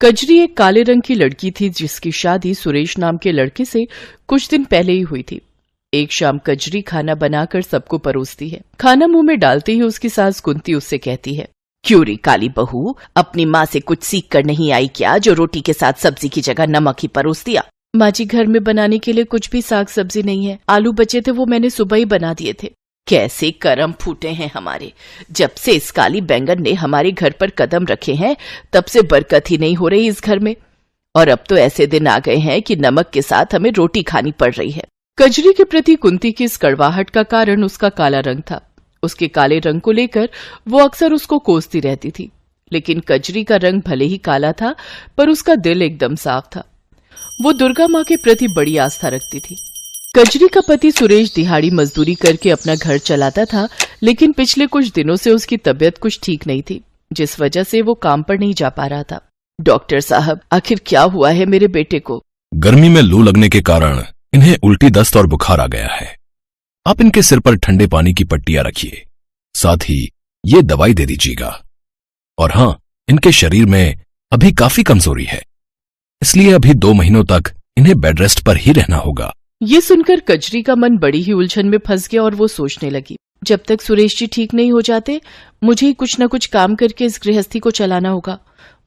कजरी एक काले रंग की लड़की थी जिसकी शादी सुरेश नाम के लड़के से कुछ दिन पहले ही हुई थी। एक शाम कजरी खाना बनाकर सबको परोसती है। खाना मुंह में डालते ही उसकी सास कुंती उससे कहती है, क्यों रे काली बहू, अपनी माँ से कुछ सीख कर नहीं आई क्या, जो रोटी के साथ सब्जी की जगह नमक ही परोस दिया। माँ जी, घर में बनाने के लिए कुछ भी साग सब्जी नहीं है, आलू बचे थे वो मैंने सुबह ही बना दिए थे। कैसे करम फूटे हैं हमारे, जब से इस काली बैंगन ने हमारे घर पर कदम रखे हैं तब से बरकत ही नहीं हो रही इस घर में, और अब तो ऐसे दिन आ गए हैं कि नमक के साथ हमें रोटी खानी पड़ रही है। कजरी के प्रति कुंती की इस कड़वाहट का कारण उसका काला रंग था। उसके काले रंग को लेकर वो अक्सर उसको कोसती रहती थी, लेकिन कजरी का रंग भले ही काला था पर उसका दिल एकदम साफ था। वो दुर्गा माँ के प्रति बड़ी आस्था रखती थी। कजरी का पति सुरेश दिहाड़ी मजदूरी करके अपना घर चलाता था, लेकिन पिछले कुछ दिनों से उसकी तबीयत कुछ ठीक नहीं थी, जिस वजह से वो काम पर नहीं जा पा रहा था। डॉक्टर साहब, आखिर क्या हुआ है मेरे बेटे को? गर्मी में लू लगने के कारण इन्हें उल्टी दस्त और बुखार आ गया है। आप इनके सिर पर ठंडे पानी की पट्टियां रखिए, साथ ही ये दवाई दे दीजिएगा। और हाँ, इनके शरीर में अभी काफी कमजोरी है, इसलिए अभी 2 महीनों तक इन्हें बेड रेस्ट पर ही रहना होगा। ये सुनकर कजरी का मन बड़ी ही उलझन में फंस गया और वो सोचने लगी, जब तक सुरेश जी ठीक नहीं हो जाते मुझे ही कुछ न कुछ काम करके इस गृहस्थी को चलाना होगा।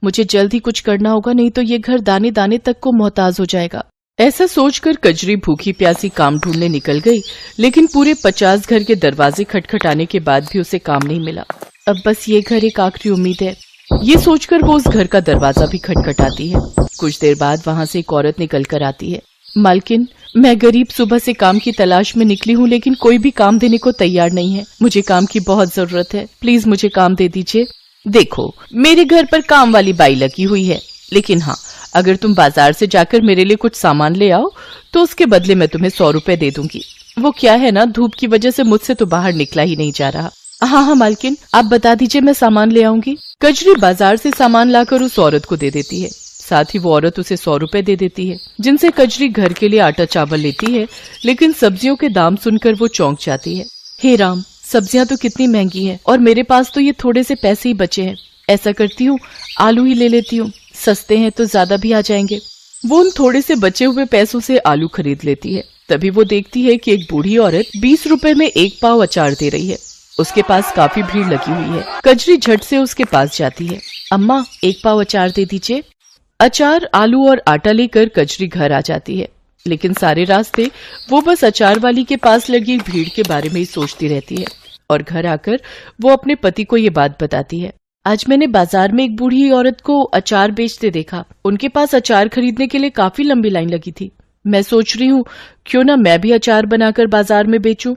मुझे जल्द ही कुछ करना होगा, नहीं तो ये घर दाने दाने तक को मोहताज हो जाएगा। ऐसा सोचकर कजरी भूखी प्यासी काम ढूंढने निकल गई, लेकिन पूरे 50 घर के दरवाजे खटखटाने के बाद भी उसे काम नहीं मिला। अब बस ये घर एक आखिरी उम्मीद है। ये सोचकर वो उस घर का दरवाजा भी खटखटाती है। कुछ देर बाद वहाँ से एक औरत निकल कर आती है। मालकिन, मैं गरीब सुबह से काम की तलाश में निकली हूँ, लेकिन कोई भी काम देने को तैयार नहीं है। मुझे काम की बहुत जरूरत है, प्लीज मुझे काम दे दीजिए। देखो, मेरे घर पर काम वाली बाई लगी हुई है, लेकिन हाँ, अगर तुम बाजार से जाकर मेरे लिए कुछ सामान ले आओ तो उसके बदले मैं तुम्हें 100 रुपए दे दूंगी। वो क्या है ना, धूप की वजह से मुझसे तो बाहर निकला ही नहीं जा रहा। हाँ मालकिन, आप बता दीजिए, मैं सामान ले आऊंगी। कजरी बाजार से सामान लाकर उस औरत को दे देती है। साथ ही वो औरत उसे 100 रुपए दे देती है, जिनसे कजरी घर के लिए आटा चावल लेती है, लेकिन सब्जियों के दाम सुनकर वो चौंक जाती है। हे राम, सब्जियां तो कितनी महंगी हैं और मेरे पास तो ये थोड़े से पैसे ही बचे हैं। ऐसा करती हूँ, आलू ही ले लेती हूँ, सस्ते हैं तो ज्यादा भी आ जाएंगे। वो उन थोड़े से बचे हुए पैसों से आलू खरीद लेती है। तभी वो देखती है कि एक बूढ़ी औरत 20 रुपए में 1 पाव अचार दे रही है। उसके पास काफी भीड़ लगी हुई है। कजरी झट से उसके पास जाती है। अम्मा, 1 पाव अचार दे दीजिए। अचार, आलू और आटा लेकर कजरी घर आ जाती है, लेकिन सारे रास्ते वो बस अचार वाली के पास लगी भीड़ के बारे में ही सोचती रहती है। और घर आकर वो अपने पति को ये बात बताती है। आज मैंने बाजार में एक बूढ़ी औरत को अचार बेचते देखा। उनके पास अचार खरीदने के लिए काफी लंबी लाइन लगी थी। मैं सोच रही हूँ क्यों ना मैं भी अचार बनाकर बाजार में बेचूं।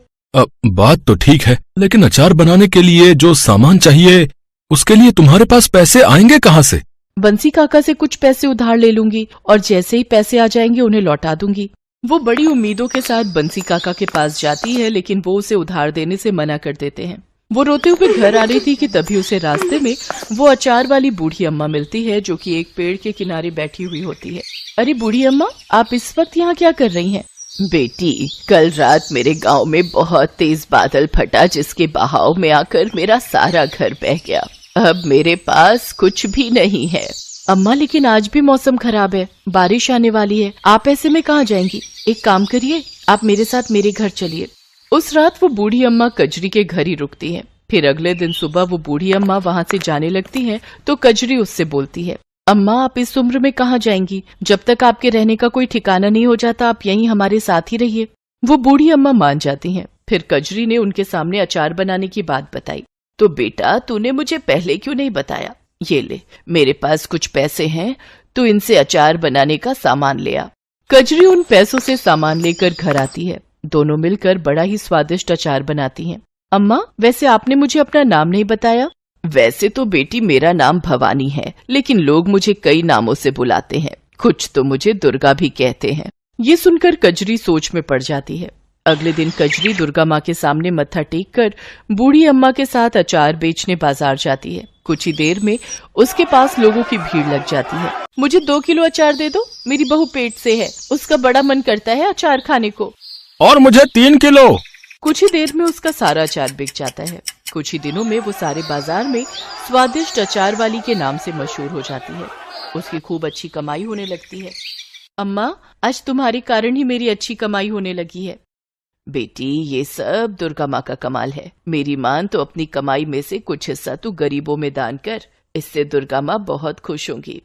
बात तो ठीक है, लेकिन अचार बनाने के लिए जो सामान चाहिए उसके लिए तुम्हारे पास पैसे आएंगे कहाँ से? बंसी काका से कुछ पैसे उधार ले लूंगी और जैसे ही पैसे आ जाएंगे उन्हें लौटा दूंगी। वो बड़ी उम्मीदों के साथ बंसी काका के पास जाती है, लेकिन वो उसे उधार देने से मना कर देते हैं। वो रोते हुए घर आ रही थी कि तभी उसे रास्ते में वो अचार वाली बूढ़ी अम्मा मिलती है, जो कि एक पेड़ के किनारे बैठी हुई होती है। अरे बूढ़ी अम्मा, आप इस वक्त यहाँ क्या कर रही हैं? बेटी, कल रात मेरे गांव में बहुत तेज बादल फटा, जिसके बहाव में आकर मेरा सारा घर बह गया। अब मेरे पास कुछ भी नहीं है। अम्मा, लेकिन आज भी मौसम खराब है, बारिश आने वाली है, आप ऐसे में कहाँ जाएंगी? एक काम करिए, आप मेरे साथ मेरे घर चलिए। उस रात वो बूढ़ी अम्मा कजरी के घर ही रुकती है। फिर अगले दिन सुबह वो बूढ़ी अम्मा वहाँ से जाने लगती है तो कजरी उससे बोलती है, अम्मा, आप इस उम्र में कहाँ जाएंगी? जब तक आपके रहने का कोई ठिकाना नहीं हो जाता आप यहीं हमारे साथ ही रहिए। वो बूढ़ी अम्मा मान जाती हैं। फिर कजरी ने उनके सामने अचार बनाने की बात बताई। तो बेटा, तूने मुझे पहले क्यों नहीं बताया? ये ले, मेरे पास कुछ पैसे हैं, तू इनसे अचार बनाने का सामान ले आ। कजरी उन पैसों से सामान लेकर घर आती है। दोनों मिलकर बड़ा ही स्वादिष्ट अचार बनाती हैं। अम्मा, वैसे आपने मुझे अपना नाम नहीं बताया। वैसे तो बेटी मेरा नाम भवानी है, लेकिन लोग मुझे कई नामों से बुलाते हैं। कुछ तो मुझे दुर्गा भी कहते हैं। ये सुनकर कजरी सोच में पड़ जाती है। अगले दिन कजरी दुर्गा माँ के सामने मत्था टेक कर बूढ़ी अम्मा के साथ अचार बेचने बाजार जाती है। कुछ ही देर में उसके पास लोगों की भीड़ लग जाती है। मुझे 2 किलो अचार दे दो, मेरी बहू पेट से है, उसका बड़ा मन करता है अचार खाने को। और मुझे 3 किलो। कुछ ही देर में उसका सारा अचार बिक जाता है। कुछ ही दिनों में वो सारे बाजार में स्वादिष्ट अचार वाली के नाम से मशहूर हो जाती है। उसकी खूब अच्छी कमाई होने लगती है। अम्मा, आज तुम्हारे कारण ही मेरी अच्छी कमाई होने लगी है। बेटी, ये सब दुर्गा माँ का कमाल है। मेरी मान तो अपनी कमाई में से कुछ हिस्सा तू गरीबों में दान कर, इससे दुर्गा माँ बहुत खुश होंगी।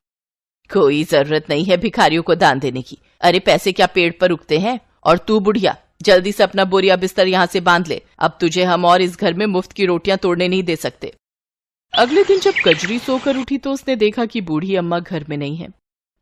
कोई जरूरत नहीं है भिखारियों को दान देने की। अरे पैसे क्या पेड़ पर उगते हैं? और तू बुढ़िया, जल्दी से अपना बोरिया बिस्तर यहाँ से बांध ले। अब तुझे हम और इस घर में मुफ्त की रोटियां तोड़ने नहीं दे सकते। अगले दिन जब कजरी सोकर उठी तो उसने देखा कि बूढ़ी अम्मा घर में नहीं है।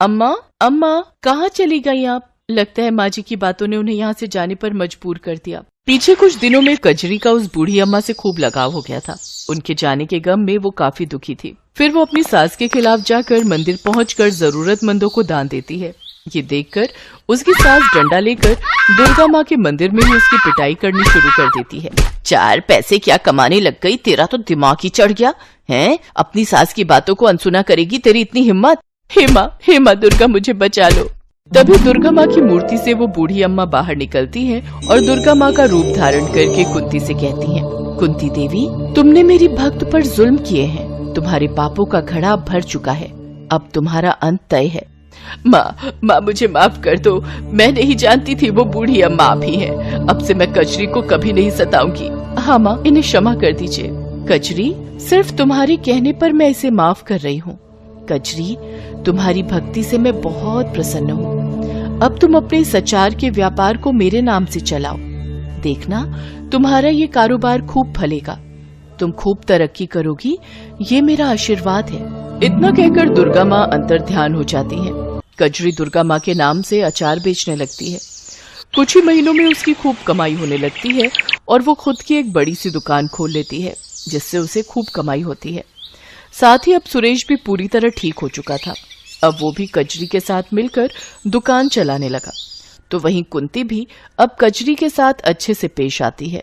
अम्मा, अम्मा, कहाँ चली गई आप? लगता है माँ जी की बातों ने उन्हें यहाँ से जाने पर मजबूर कर दिया। पीछे कुछ दिनों में कजरी का उस बूढ़ी अम्मा से खूब लगाव हो गया था। उनके जाने के गम में वो काफी दुखी थी। फिर वो अपनी सास के खिलाफ जाकर मंदिर पहुंचकर जरूरतमंदों को दान देती है। ये देखकर उसकी सास डंडा लेकर दुर्गा माँ के मंदिर में ही उसकी पिटाई करनी शुरू कर देती है। 4 पैसे क्या कमाने लग गई? तेरा तो दिमाग ही चढ़ गया है। अपनी सास की बातों को अनसुना करेगी? तेरी इतनी हिम्मत? हे माँ दुर्गा, मुझे बचा लो। तभी दुर्गा माँ की मूर्ति से वो बूढ़ी अम्मा बाहर निकलती हैं और दुर्गा माँ का रूप धारण करके कुंती से कहती हैं, कुंती देवी, तुमने मेरी भक्त पर जुल्म किए हैं। तुम्हारे पापों का घड़ा अब भर चुका है। अब तुम्हारा अंत तय है। माँ, मुझे माफ कर दो। मैं नहीं जानती थी वो बूढ़ी अम्मा आप ही हैं। अब से मैं कजरी को कभी नहीं सताऊंगी। हाँ माँ, इन्हें क्षमा कर दीजिए। कजरी, सिर्फ तुम्हारे कहने पर मैं इसे माफ कर रही हूँ। कजरी, तुम्हारी भक्ति से मैं बहुत प्रसन्न हूँ। अब तुम अपने इस अचार के व्यापार को मेरे नाम से चलाओ। देखना, तुम्हारा ये कारोबार खूब फलेगा। तुम खूब तरक्की करोगी, ये मेरा आशीर्वाद है। इतना कहकर दुर्गा माँ अंतर्ध्यान हो जाती हैं। कजरी दुर्गा माँ के नाम से अचार बेचने लगती है। कुछ ही महीनों में उसकी खूब कमाई होने लगती है और वो खुद की एक बड़ी सी दुकान खोल लेती है, जिससे उसे खूब कमाई होती है। साथ ही अब सुरेश भी पूरी तरह ठीक हो चुका था। अब वो भी कजरी के साथ मिलकर दुकान चलाने लगा। तो वहीं कुंती भी अब कजरी के साथ अच्छे से पेश आती है।